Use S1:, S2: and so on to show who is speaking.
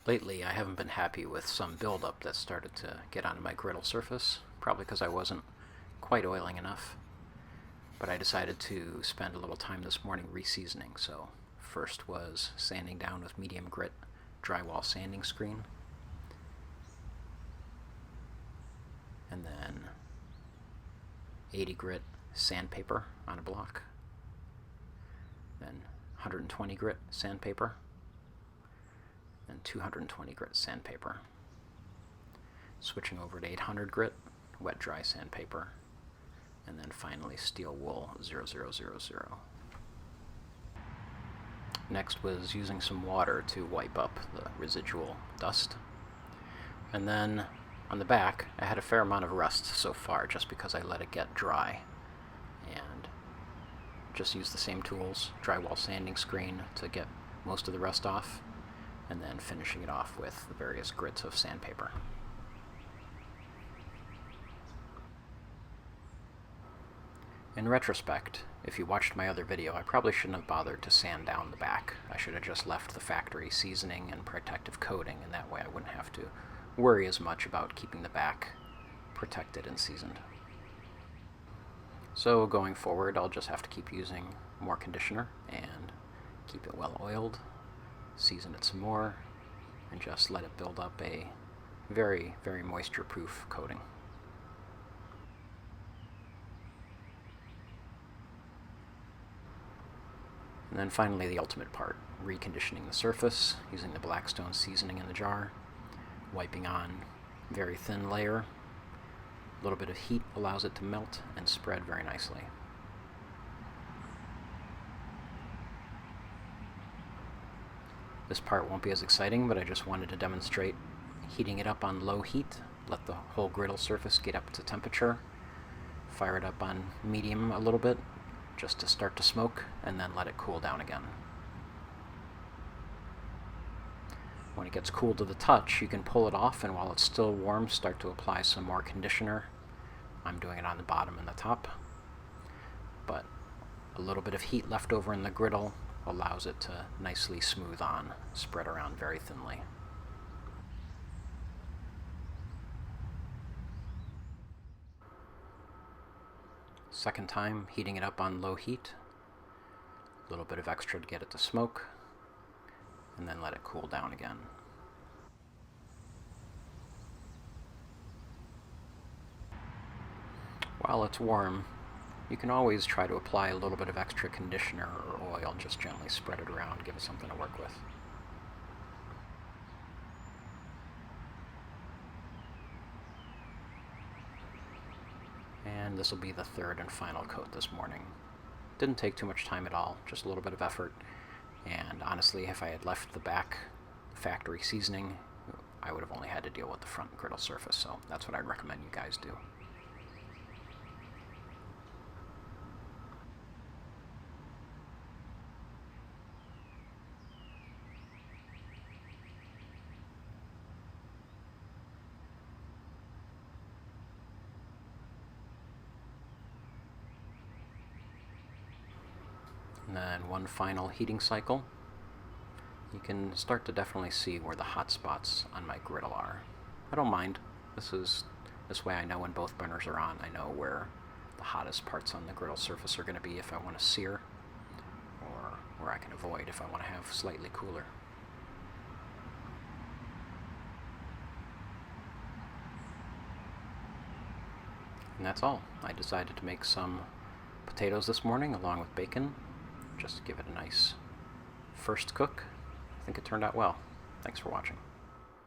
S1: Lately, I haven't been happy with some buildup that started to get onto my griddle surface, probably because I wasn't quite oiling enough. But I decided to spend a little time this morning reseasoning, so first was sanding down with medium grit drywall sanding screen, and then 80 grit sandpaper on a block, then 120 grit sandpaper, and 220 grit sandpaper. Switching over to 800 grit wet dry sandpaper, and then finally steel wool 0000. Next was using some water to wipe up the residual dust. And then on the back, I had a fair amount of rust so far just because I let it get dry. And just used the same tools, drywall sanding screen to get most of the rust off, and then finishing it off with the various grits of sandpaper. In retrospect, if you watched my other video, I probably shouldn't have bothered to sand down the back. I should have just left the factory seasoning and protective coating, and that way I wouldn't have to worry as much about keeping the back protected and seasoned. So going forward, I'll just have to keep using more conditioner and keep it well oiled, season it some more, and just let it build up a very, very moisture-proof coating. And then finally the ultimate part, reconditioning the surface using the Blackstone seasoning in the jar, wiping on very thin layer. A little bit of heat allows it to melt and spread very nicely. This part won't be as exciting, but I just wanted to demonstrate heating it up on low heat, let the whole griddle surface get up to temperature, fire it up on medium a little bit, just to start to smoke, and then let it cool down again. When it gets cool to the touch, you can pull it off, and while it's still warm, start to apply some more conditioner. I'm doing it on the bottom and the top, but a little bit of heat left over in the griddle allows it to nicely smooth on, spread around very thinly. Second time, heating it up on low heat, a little bit of extra to get it to smoke, and then let it cool down again. While it's warm, you can always try to apply a little bit of extra conditioner or oil and just gently spread it around, give it something to work with. And this will be the third and final coat this morning. Didn't take too much time at all, just a little bit of effort. And honestly, if I had left the back factory seasoning, I would have only had to deal with the front griddle surface, so that's what I'd recommend you guys do. And then one final heating cycle. You can start to definitely see where the hot spots on my griddle are. I don't mind. This way I know when both burners are on, I know where the hottest parts on the griddle surface are going to be if I want to sear, or where I can avoid if I want to have slightly cooler. And that's all. I decided to make some potatoes this morning along with bacon, just to give it a nice first cook. I think it turned out well. Thanks for watching.